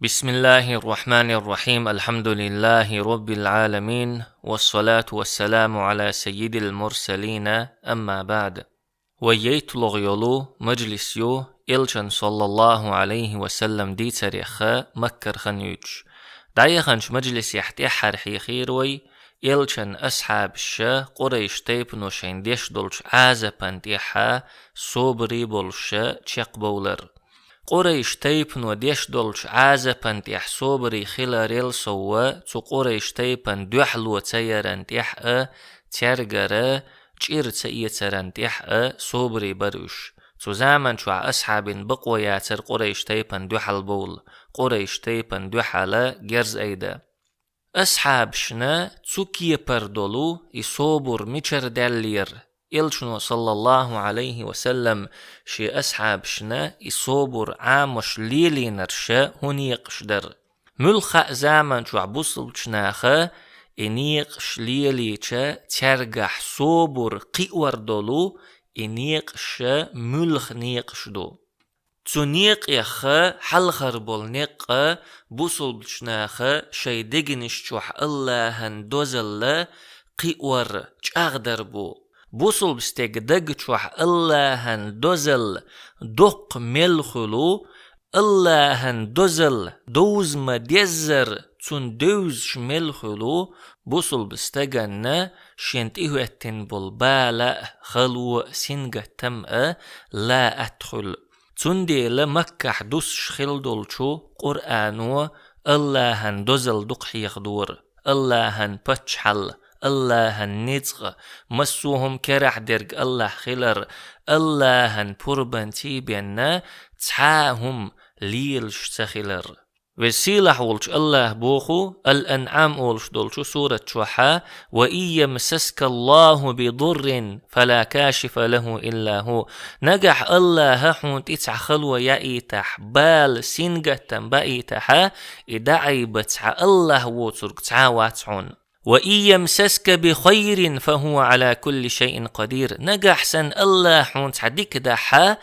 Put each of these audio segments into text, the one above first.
بسم الله الرحمن الرحيم. الحمد لله رب العالمين، والصلاة والسلام على سيد المرسلين. أما بعد، وييت لغيولو مجلس يو إلشن صلى الله عليه وسلم دي تاريخا مكر خنيوج دايخنش مجلس يحتي حرحي خيروي إلشن أصحاب الشا قريش تيب نوشين ديش دولش عازبان ديحا صوبري بولشا تشيق بولر قريش تيبن وديش دولش عازبان ديح صوبري خلاريل سوا تو قريش تيبن دوحلو تيران ديح تيرغر جير تيتران ديح صوبري بروش تو زامن شو أصحاب بقوياتر قريش تيبن دوحل بول قريش تيبن دوحل جرز أيدا أصحاب شنا تسوكي بردولو يصوبر ميشر دالير إلشنو صلى الله عليه وسلم شي أصحاب شنا يصوبر عامش ليلي نرشا هنيقش در ملخا زامن شو عبوصل شناخا إنيقش ليلي چا ترگح صوبر قيور دولو إنيقش ملخ نيقش دو تونيق يخا حلخر بول نيق بوصل بشناخا شي دگنش چوح الله هندوزل قيور چاغدر بو بوصل بستيق دق چوح الله هندوزل دق ملخلو الله هندوزل دوز مديزر تون دوز شملخلو بوصل بستيقن شينتيهو اتن بالبالا خلو سنگة تمأ لا أدخل تندي لمكة حدوس شخل دولشو قرآنو الله هندوزل دق حيخدور الله هنبتشحل الله هننزغ مسوهم كرح درق الله خلر الله هنبربن تيبين تحاهم ليلش تخلر وسيلح ولش الله بوخو الأنعام ولش دولشو سورة شوحا وإن يمسسك الله بضر فلا كاشف له إلا هو نجح الله حون تتع خلوة يأيتح بال سنجة بأيتح إدعي بتع الله وترك تعاواتعون وإن يمسسك بخير فهو على كل شيء قدير نجح سن الله حون تعديك دحا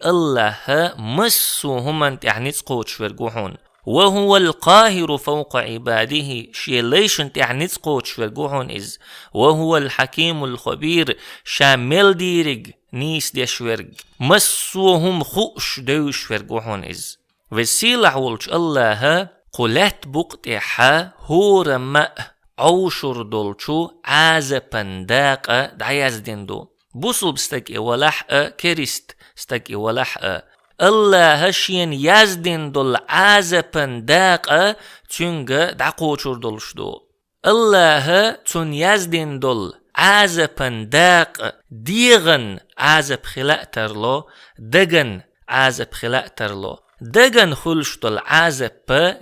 الله مسوهم انت يعني تقوت شورجوحون وهو القاهر فوق عباده شي ليش انت يعني تقوت شورجوحون إز وهو الحكيم الخبير شامل ديرج نيس دي شورج مسوهم خوش دو شورجوحون إز وسيلح ولش الله قلت بقتها هور ماء عوشر دولشو عازبن داقة دعياز ديندو بوصل بستك ولحق كريست استك ولحق الله هشين يازدين دول عازبن داقة تنغ دعقوشر دولشدو الله تن يازدين دول عازبن داقة ديغن عازب خلاق ترلو دغن عازب خلاق ترلو دغن خلش دول عازب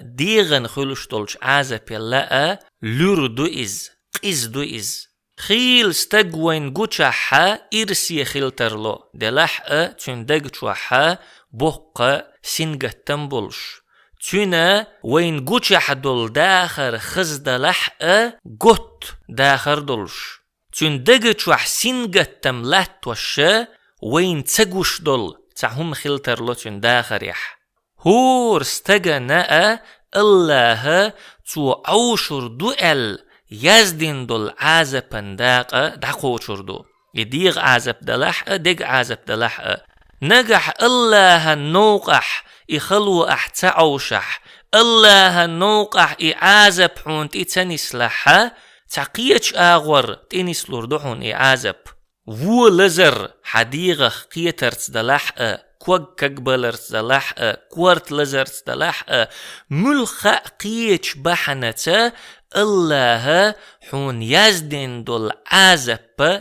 ديغن خلش دولش عازب يلاقى لور دو إز قيز دو إز خيل ستقوين قوشاحا إرسي خيل ترلو دلحقا تون دقشوحا بوقا سنگة تنبولش تون وين قوشاح دول داخر خز دلحقا قوت داخر دولش تون دقشوح سنگة تملات وشا وين تسقوش دول تعهم خيل ترلو تون داخر يح هور استقا ناء الله تو عوشر دوئل يزدين دول عازبن داقة دعقوشر دو يديغ عازب دلحقة ديغ عازب دلحقة نجح الله النوقح يخلو احتعوشح الله النوقح يعازب حون تيتنس لحا تعقيتش آغور تينس لردوحون يعازب وو لزر حديغخ قيترت دلحقة كوغ كقبلرت دلحقة كورت لزرت دلحقة ملخا قيتش بحنة الله حون يزدين دول عازب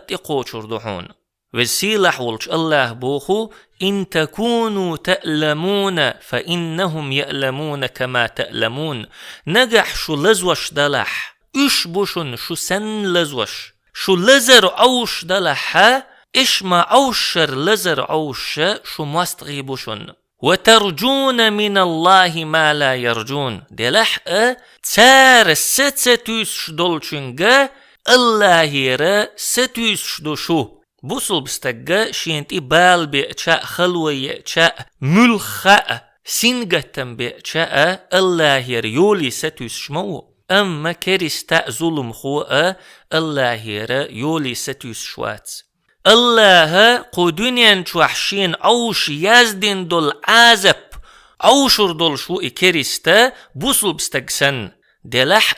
تقوشر دحون وسيلح ولش الله بوخو إن تكونوا تألمون فإنهم يألمون كما تألمون نجح شو لزوش دلح إش بوشن شو سن لزوش شو لزر أوش دلحا إش ما أوشر لزر أوش شو مستغيبوشن وترجون من الله ما لا يرجون دلح تار ستوش دولشنجا الله يرى ستوش دوشو بوصل بستجا شينتي بال بيتشاء خلوي يتشاء ملخاء سنجتم بيشاء الله يولي ستوس شمو أما كريستا ظلم خوء الله يولي ستوس شوات الله قدنيا وحشين أوش يزدن دول عازب أوشر دول شو كريستا بوصل بستقسن دلح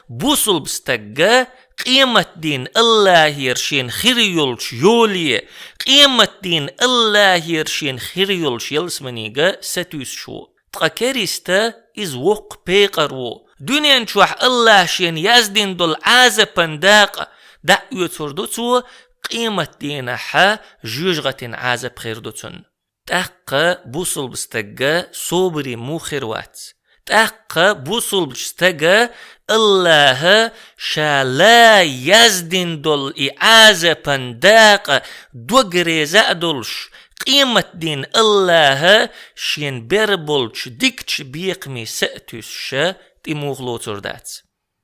بوصل بستقا قيمة دين الله يرشين خيريولش يولي قيمة دين الله يرشين خيريولش يلسمنيغا ستوس شو تقكريستا إز وق بيقرو دنيا نشوح الله شين يزدين دول عازبن داق دعوة تردوتو قيمة دين حا جوجغة عازب خيردوتن تاق بوصل بستقا صوبري مو خيروات تاق بوصل بستقا الله شالا يزدين دول إعازبن داق دوغري زادولش قيمة دين الله شين بربولش ديكتش بيقمي سأتوش تيموغلو تردات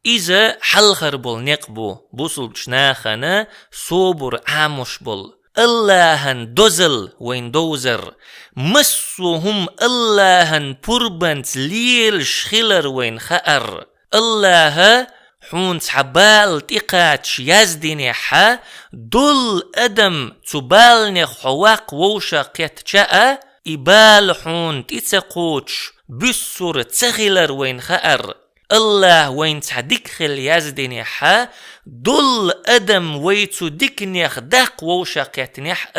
إذا حلخر بول نقبو بوصلش ناخنا صوبر عاموش بول اللهن دوزل وين دوزر مسوهم اللهن بربنت ليل شخلر وين خأر الله حونت حبال تقاتش يزدني حا دول أدم تبالني حواق ووشا قيتشاء إبال حون تتقوتش بسور تخلر وين خأر الله وين تحديكخل يزدني حا دول أدم ويتو ديكنيخ داق ووشا قيتنيح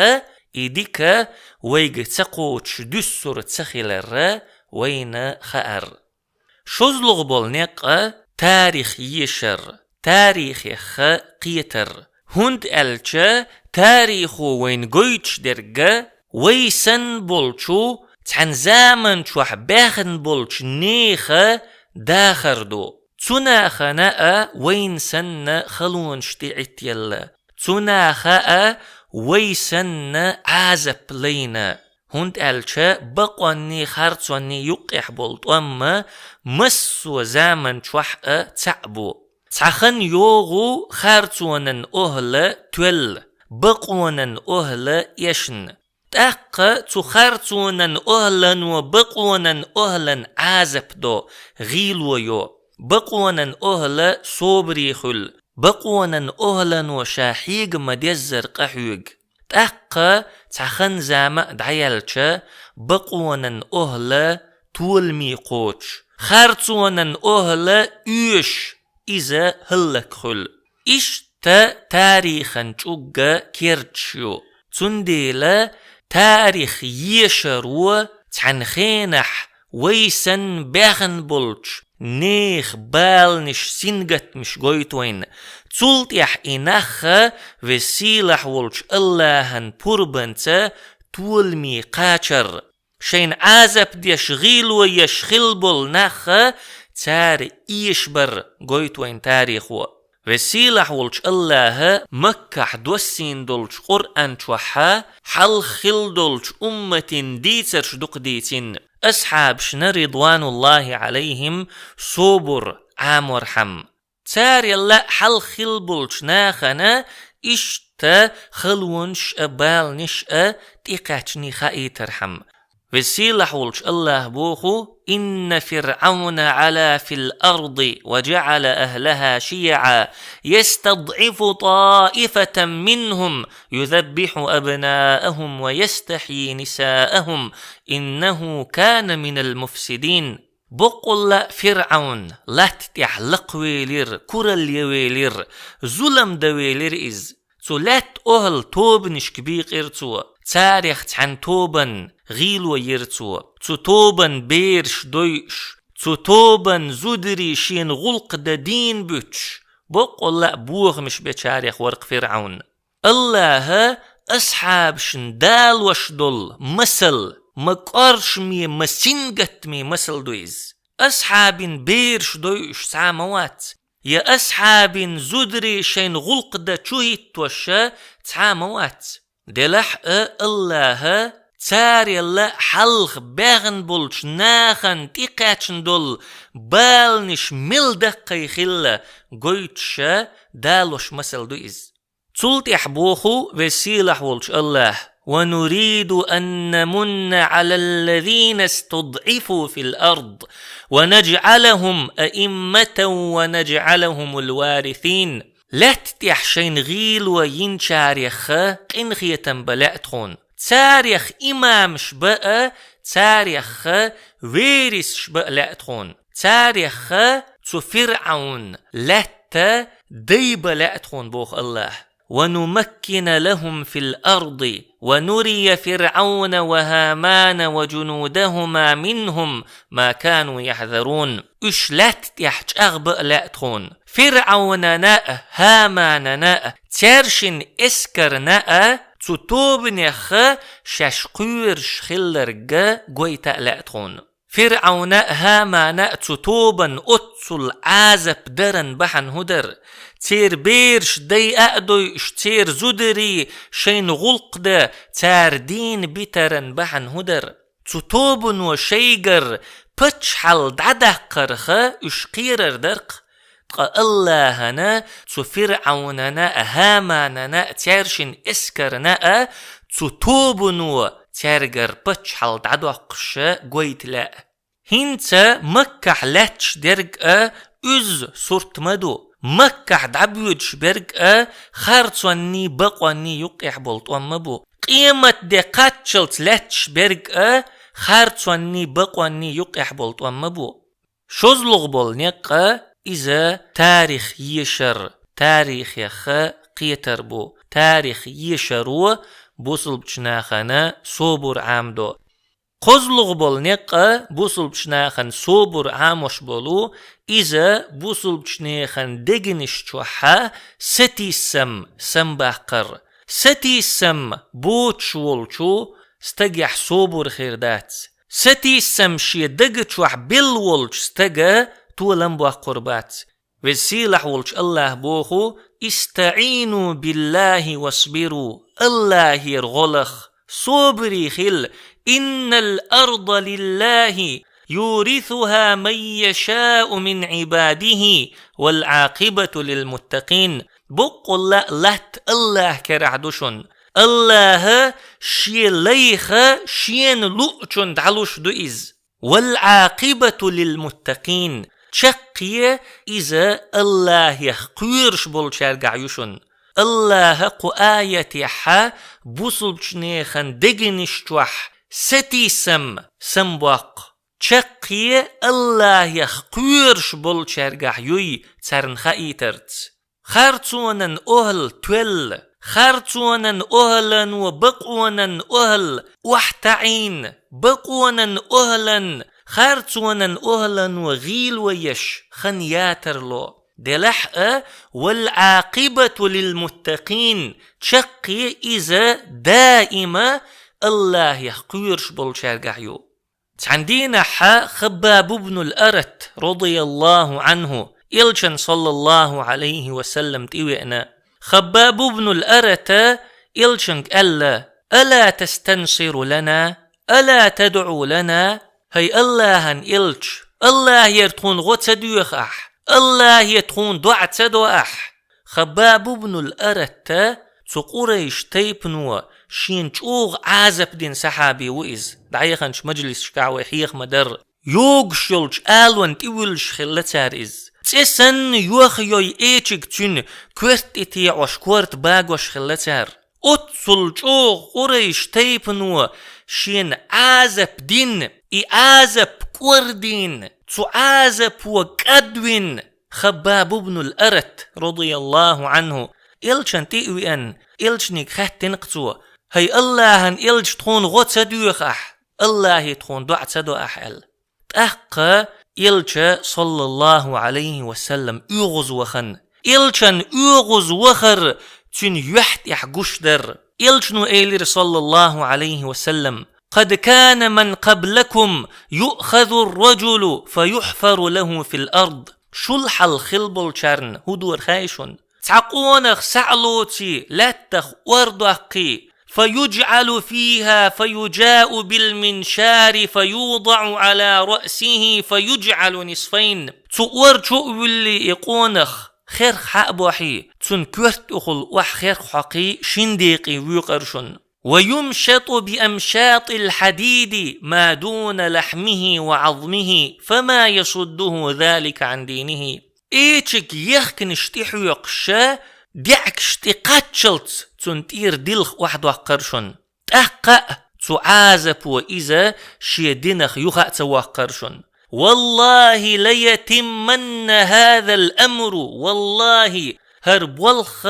إيديك ويج تقوتش دسور تخلر وين خأر شوزلغ بولنيق تاريخ يشر تاريخ قيتر هند ألچ تاريخو وين قويتش درجة ويسن بولچو تحن زامن چوح باخن بولچ نيخ داخردو تناخنا وين سن خلون شتيعت يلا تناخا ويسن عازب لينا هند ألچ بقواني خارتواني يقح بولت أما مسو زامن چوح تعبو تخن يوغو خارتوانن أهل تول بقوانن أهل يشن تاق تخارتوانن أهلن وبقوانن أهلن عازب دو غيلو يو بقوانن أهل صوبري خل بقوانن أهلن وشاحيق مديزر قحيق تاق تخن زامن دعيالچ بقوانن أهل تولمي قوش خارتوانن أهل يوش إذا هلك خل إشتا تاريخن چوغا كيرتشيو تنديلا تاريخ يشرو تعنخينح ويسن باخن بولش نيخ بالنش سنجت مش قويتوين تولتيح إنخ وسيلح ولش اللهن بربنت تولمي قاچر شين عازب ديشغيل ويشخل بول نخ تار إيشبر قويتوين تاريخو وسيلح ولش الله مكح دوسين دولش قرآن چوحا حل خل دولش أمة ديتر شدق ديتين أصحاب شنا رضوان الله عليهم صبر عامر حم تار يلا حل خل بولش ناخنا إشتا خلونش بالنش تيقاتني خائتر حم وسيلح ولش الله بوخو إن فرعون علا في الأرض وجعل أهلها شيعا يستضعف طائفة منهم يذبح أبناءهم ويستحيي نساءهم إنه كان من المفسدين بقول فرعون لا تتحلق ويلير كرل يويلير ظلم دويلير إز تولات أهل توبنش كبيق إرتو تاريخ عن توبن غيلو يرتو توبن بيرش دويش توبن زودري شين غلق دين بوتش بقول لا بوغ مش بتاريخ ورق فرعون الله أصحاب شندال وشدل مسل مقارش مي مسنجت مي مسل دويز أصحاب بيرش دويش ساموات يا أصحاب زودري شين غلق دا چوهيت وشا ساموات دلح الله تاري الله حلق باغن بولش ناخن تيقاتشن دول بالنش ملدقي خلا قويتشا دالوش مسل دويز تولت يحبوخو وسيلح ولش الله ونريد أن نمن على الذين استضعفوا في الأرض ونجعلهم أئمة ونجعلهم الوارثين. لا تتحشين غيل وينشاريخ إنخي تنبلعتخون تاريخ إمام شبأ تاريخ ويرس شبأ لأتخون تاريخ فرعون لت ديب لأتخون بوخ الله. ونمكن لهم في الأرض ونري فرعون وهامان وجنودهما منهم ما كانوا يحذرون. اشلت يحج أغبأ لأتخون فرعون ناء هامان ناء ترشن اسكر ناء تتوبنيخ شاشقير شخلرق قويتا لأتخون فرعون هامان تتوبن أتسل عازب درن بحن هدر تير بيرش دي أقدو تير زدري شين غلق ده تار دين بيترن بحن هدر تتوبن وشيقر بتشحل دعدقرخ اشقيرر درق الله هنا تفرعوننا هاماننا تيرشن اسكرنا تتوبن تيرجر بتشحل دعدقش قويت لا هنتا مكح لاتش درق از صورت مدو مكح دعبيوش برق خارتواني بقواني يقيح بولتوان مبو قيمة دقاتشلت لاتش برق خارتواني بقواني يقيح بولتوان مبو شوزلغ بولنيق إذا تاريخ يشر تاريخ يخ قيتر بو تاريخ يشرو بوصل بشناخنا صبر عامدو قزلغ بولنيق بوصل بشناخن صبر عاموش بولو إذا بوصل بشناخن دقنش توحا ستي سم باقر ستي سم بوتش والشو استجح صبر خيردات ستي سم شي دق توح بالولش استجا تولم بوا قربات وسيلح ولش الله بوخو استعينوا بالله واصبروا الله يرغلخ صبري خل إن الأرض لله يورثها من يشاء من عباده والعاقبة للمتقين. بقول لات الله كرعدوشن الله شي ليخ شين لؤشن دعلوش دوئز والعاقبة للمتقين شقية إذا الله يخيرش بولشارقع يوشن الله قو آية يحا بوصل بشنيخن دقنش توح ستي سمباق شقية الله يخيرش بولشارقع يوي ترنخا إيترت خارتونن أهل تول خارتونن أهلا وبقونن أهل وحتعين بقونن أهلا خارتونن أهلا وغيل ويش خنياترلو دلحق والعاقبة للمتقين شقي إذا دائما الله يحقيرش بالشارقعيو. عندنا خباب بن الأرت رضي الله عنه إلشن صلى الله عليه وسلم تيوئنا خباب بن الأرت إلشن قال ألا تستنصر لنا ألا تدعو لنا هي الله إلش الله يرتون غوت سدوخ الله يتخون دعا تدو خباب بن الأرت تقوريش تيبنوا شين تشوغ عازب دين سحابي وإز دعيخنش مجلس شكاوي حيخ مدر يوغ شلش آلوان تيولش خلتار إز تسن يوخيوي ايچيك تون كورت اتيع وشكورت باقوش خلتار اتسل تشوغ قوريش تيبنوا شين عازب دين عازب كوردين تعازب وقدوين خباب بن الأرت رضي الله عنه إلشان تيوئن إلشنك خاتن قطوة هي الله ان إلش تخون غوت سدوخ الله تخون دعت سدو أحل أحق إلش صلى الله عليه وسلم يغز وخن إلشان يغز وخر تن يحت يحقوش در إلشنو إيلر صلى الله عليه وسلم قد كان من قبلكم يؤخذ الرجل فيحفر له في الأرض شلح الخلبل شرن هدور خايشون تعقونخ سعلوتي لاتخ وردقي فيجعل فيها فيجاء بالمنشار فيوضع على رأسه فيجعل نصفين تؤور شؤ اللي يقونخ خير حق بوحي تن كورت أخل وح خير حقي شنديقي ويقرشن ويمشط بأمشاط الحديد ما دون لحمه وعظمه فما يصده ذلك عن دينه. إيشك يخكن اشتحو يقشا دعك اشتقاتشلت تنتير دلخ واحد وقرشن تحقق تعازب وإذا شيدنخ يخأت وقرشن. والله ليتمن هذا الأمر والله هرب والخ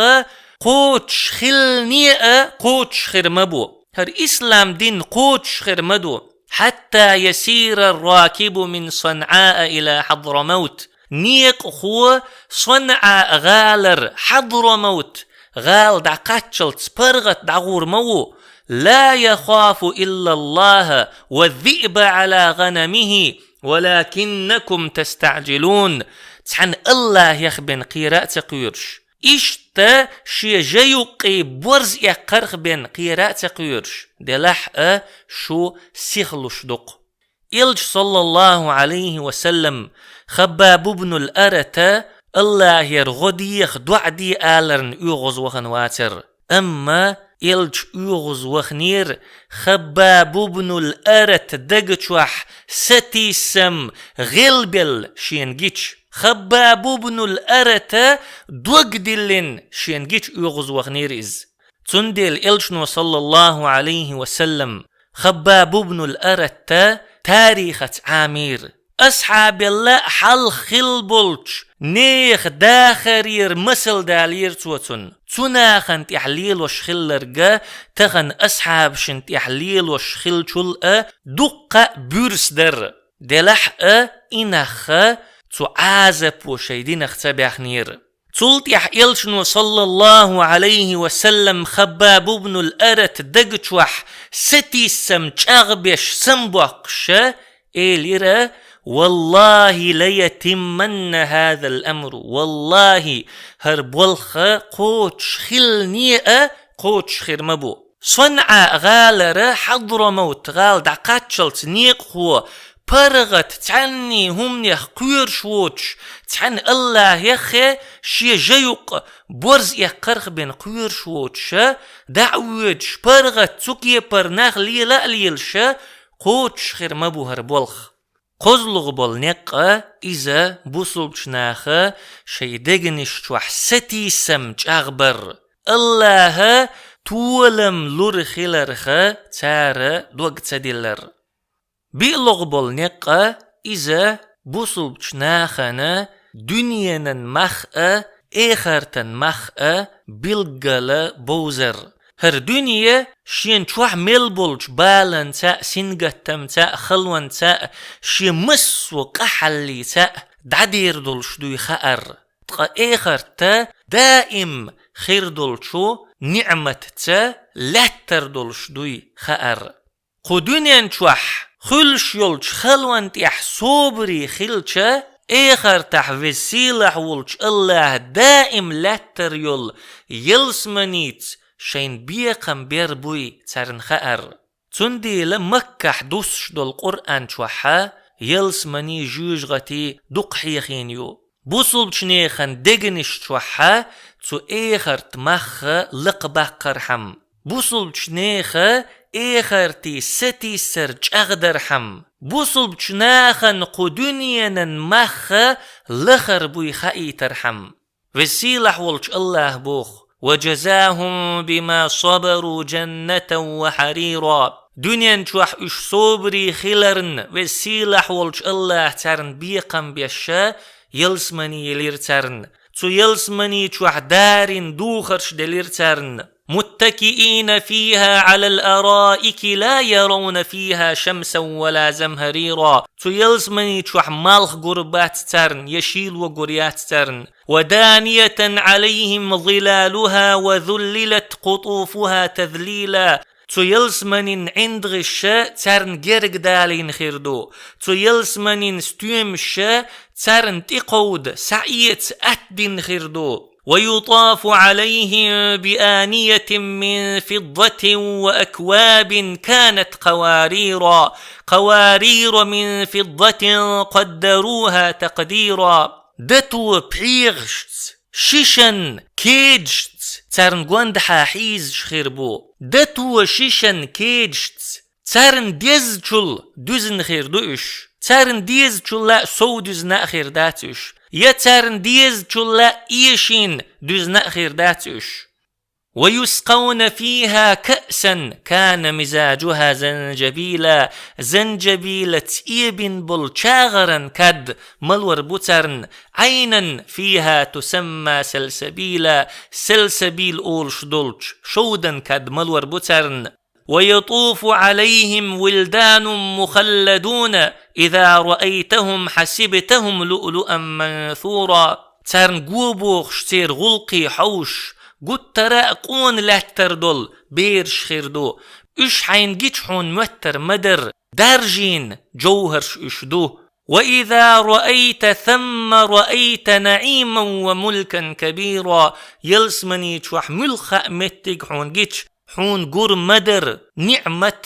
قوتش خلنيئة قوتش خرمبو هر إسلام دين قوتش خرمدو حتى يسير الراكب من صنعاء إلى حضرموت. نيق خو صنعاء غالر حضرموت غال دعقاتشل تسبرغت دعور مو لا يخاف إلا الله والذئب على غنمه ولكنكم تستعجلون. تحن الله يخبن قيرات قيرش إشتا شي جيوقي برز يقرخ بين قيرات قيرش دلح شو سيخلوش دق. إلج صلى الله عليه وسلم خباب بن الأرت الله يرغديخ دعدي آلرن يغز وخن واتر. أما إلج يغز وخنير خباب بن الأرت دقشوح ستي سم غلبل شينجيش خباب بن الأرت دوغدلن شينجيش يغز وخنير إز تندل إلجنو صلى الله عليه وسلم خباب بن الأرت تاريخة عامير أصحاب الله حل خلبولش نيخ داخرير مسل دالير توتن تناخن تحليل وشخلرقا تخن أصحاب شن تحليل وشخل شلقا دقا بورسدر دلح إنخ تعازب وشيدين اختباخنير تلت يحيلشن صلى الله عليه وسلم خباب بن الأرت دقشوح ستي سمج أغبش سمبوقش إليرا والله ليتمن هذا الأمر والله هربولخ قوتش خلنيئة قوتش خيرمبو. صنع غالر حضرموت غال دعقاتشلت نيق هو برغت تعني هم يخ قير شوتش تعني الله يخي شي جيوق برز يقرخ بين قير شوتش دعوج برغت تسوكي برناخ ليلا ليلش قوتش خيرمبو هربولخ. قزلغ بالنقة إذا بوصلتناخ شيدغنش توح ستي سمج أغبر الله تولم لور خلرخ تار دوغ تدلر. بيلغ بالنقة إذا بوصلتناخنا دنيانا مخأ إخرتن مخأ بلغل بوزر. هر دنيا شين توح ملبولج بالن تا سنغتم تا خلوان تا شي مسو قحلي تا دعدير دولش دوي خأر تقا إخر تا دائم خير دولشو نعمة تا لاتر دولش دوي خأر. خو دنيا توح خلش يولج خلوان تيح صوبري خلشا إخر تح وسيلة ولج الله دائم لاتر يول يلسمنيت شين بيقم بيربوي تارن خأر. تندي لمكح دوسش دول قرآن شوحا يلسمني جوجغتي دقحيخينيو بوصل بشنيخن دقنش شوحا تو إخر تمخ لقبه قرحم بوصل بشنيخ إخر تي ستي سرج أغدرحم بوصل بشناخن قدنيا مخ لخر بوي خائي ترحم. وسيلح ولج الله بوخ وجزاهم بما صبروا جنة وحريرا. دنيا توح اش صبري خلرن وسيلح ولج الله ترن بيقم بيشا يلسمني يلير ترن تو يلسمني توح دارن دوخرش دلير ترن متكئين فيها على الأرائك لا يرون فيها شمسا ولا زمهريرا. تو يلسمني توح مالخ قربات ترن يشيل وقريات ترن ودانية عليهم ظلالها وذللت قطوفها تذليلا. تو يلسمنين عند غشا ترن جرق دالين خيردو تو يلسمنين ستيمشا ترن تقود سعيت أتدين خيردو. ويطاف عليهم بآنية من فضة وأكواب كانت قوارير من فضة قدروها تقديرا. دتو بيغشت شيشن كيجت ترن قواند حاحيز شخيربو دتو شيشن كيجت تارن ديز چول دوزن خير دوش تارن ديز چول لا سو دوزن خير داتش يا تارن ديز چول لا ايشين دوزن خير داتش ويسقون فيها كأسا كان مزاجها زنجبيلا زنجبيلة إيبن بلشاغرا كد ملور بوترن عينا فيها تسمى سلسبيلا سلسبيل أولش دولش شودا كد ملور بوترن ويطوف عليهم ولدان مخلدون إذا رأيتهم حسبتهم لؤلؤا منثورا ترن قوبوخ شتير غلقي حوش قد ترى قون لاتر دول بيرش خيردو اش حين جيتحون متر مدر درجين جوهرش اشدو وإذا رأيت ثم رأيت نعيما وملكا كبيرا يلسمني تشوح ملخأ متك حون جيتش حون قر مدر نعمة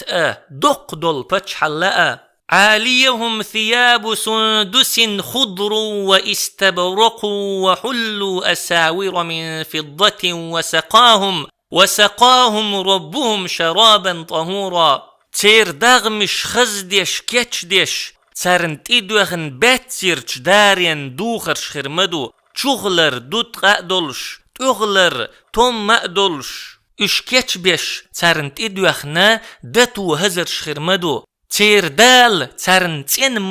دق دول بتش حلقة عاليهم ثياب سندس خضر واستبرق وحلوا أساور من فضة وسقاهم ربهم شرابا طهورا تير دغمش خزدش كتشدش ترنت إدوخن باتسيرش دارين دوخرش خرمدو چوغلر دوت قادلش تغلر توم مقدلش اش كتشبش ترنت إدوخنا دتو هزرش خرمدو تير دال ترنتين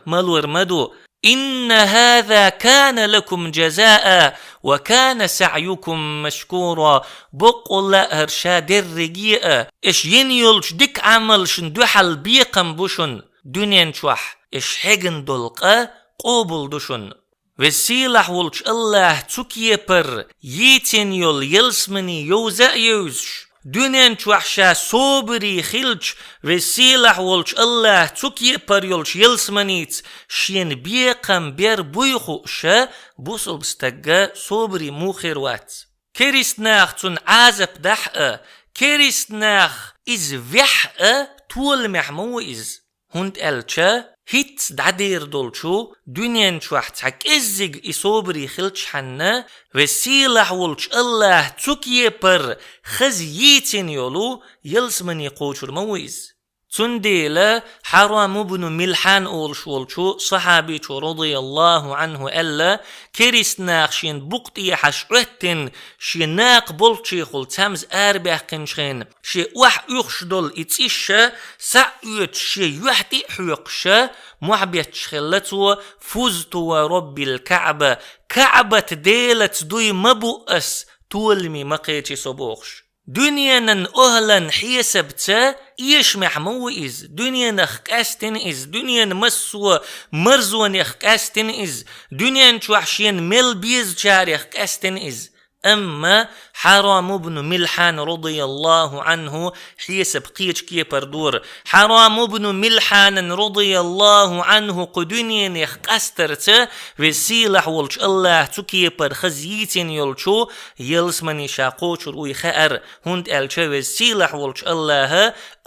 ملور مدو إن هذا كان لكم جزاء وكان سعيكم مشكورا بقول هرشا درجيئة إش ينيلش ديك عملش دوحل بيقم بوشن دنيا شوح إش حجن دلقة قوبل دوشن وسيلح ولش الله تكيبر يتين يل يلسمني يوزا يوزش دنيا شوحشا صوبري خلش وسيلح ولش الله تكيبر يلش يلسمنيت شين بيقم بير بويخوشا بوصل بستقى صوبري موخيروات كريستناخ تون عازب دحقة كريستناخ إز وحقة طول محمو إز هند ألشا هيت دعدير دولشو دنيا شوحت حك إزيق إصوبري خلش حنا وسيلح ولش الله تكيبر خزيتين يولو يلسمني قوشر مويز تنديلا حرام بن ملحان أولشو صحابي رضي الله عنه ألا كريستناخ شين بقطي حشعتن شيناق بولشي خل تامز أربع قنشين شي وح يخشدل إتيشا سعيت شي يحتي حيقشا محبيت شخلتو فوزتو رب الكعبة كعبة ديلت دوي مبؤس تولمي مقيتي صبوخش دنيا أهلا حيسبتا إيش محمو إز دنيا نخكاستن إز دنيا مسوى مرزوان يخكاستن إز دنيا نشوحشين مل بيز شار يخكاستن إز أما حرام بن ملحان رضي الله عنه حيسب قيش كي بردور حرام بن ملحان رضي الله عنه قدنيا يخكاسترتا وسيلح ولش الله تكي برخزيتين يلشو يلسمني شاقوش روي خأر هند ألشا وسيلح ولش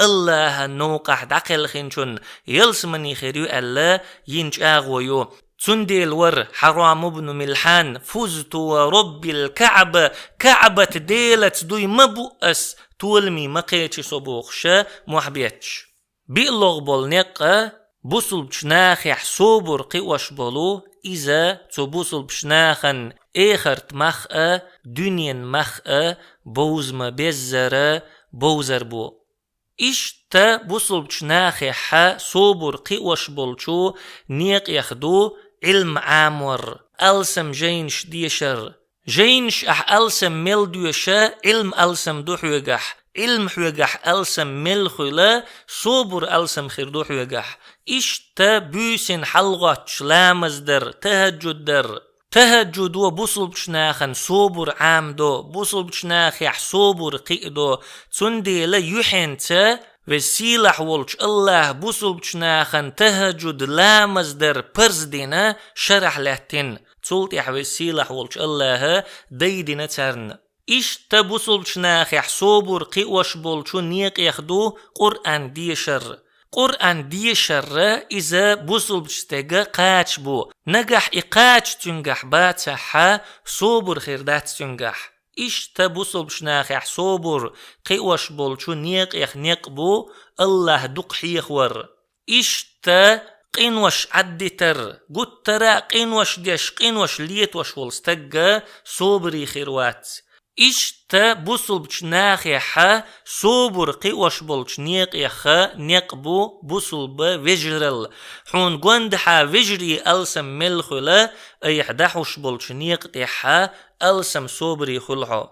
الله نوقح دقل خنشن يلسمني خيريو الله ينش آغويو تنديل ور حرام بن ملحان فزت ورب الكعبة كعبة ديلت دوي مبؤس تولمي مقيتش صبوخشا محبيتش بيلغ بولنقة بوصل بشناخ يحسوبر قوش بولو إذا تبوصل بشناخن إخرت مخأ دنيا مخأ بوزم بزر بوزر بو إشتا بوصل بشناخ يحا صوبر قوش بولشو نيق يخدو علم عامور ألسم جينش ديشر جينش ألسم مل ديشا علم ألسم دو حيقح علم حيقح ألسم مل خلا صبر ألسم خير دو حيقح إشتا بيسن حلغتش لامزدر تهجد وبوصل بشناخن صبر عامدو بوصل بشناخ يح صبر قيدو تندي لا يحنتا وسيلح ولش الله بوصل بشناخن تهجد لا مصدر برزدنا شرح لهتن تولت يح وسيلح ولش الله ديدنا ترن إيش تبوصل بشناخ يح صبر قيوش بولشو نيق يخدو قرآن ديشر إذا بوصل بشتاقة قاتش بو نجح إقاتش تنجح باتحا صبر خيردات تنجح إشتا بوصل بشناخ يح صوبر قيوش بول شو نيق يخ نيقبو الله دق حيخور إشتا قينوش عدتر قترا قينوش ديش قينوش ليتوش والستقى صوبري خيروات إشتا بوصل بشناخ يحا صوبر قيوش بولش نيق يخا نيقبو بوصل بوجرل حون قوندحا وجري ألسم ملخلا أي حدحوش بولش نيق يحا ألسم صوبري خلحو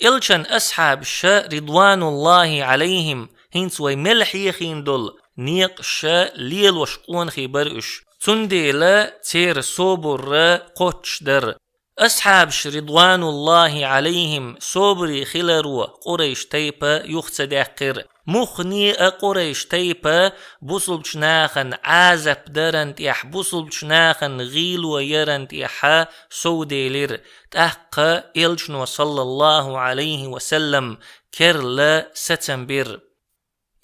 إلشان أصحاب الشا رضوان الله عليهم هنس وي ملحيخين دول نيق شا ليل وشقون خيبرش تنديلا تير صوبر قوتش در أصحاب رضوان الله عليهم صبري خلروا قريش تيبا يخصدقر مخني قريش تيبا بوصل بشناخن عازب درنت يح بوصل بشناخن غيل ويرنت يحا سوديلر تحقى إلشن صلى الله عليه وسلم كرلا ستنبر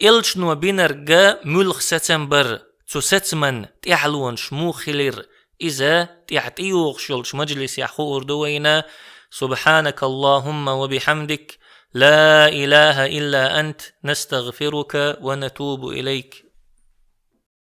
إلشن بنرجا ملخ ستنبر تستمن تحلون شمو خلر إذا تيوغ شلش مجلس يحور دوينا سبحانك اللهم وبحمدك لا إله إلا أنت نستغفرك ونتوب إليك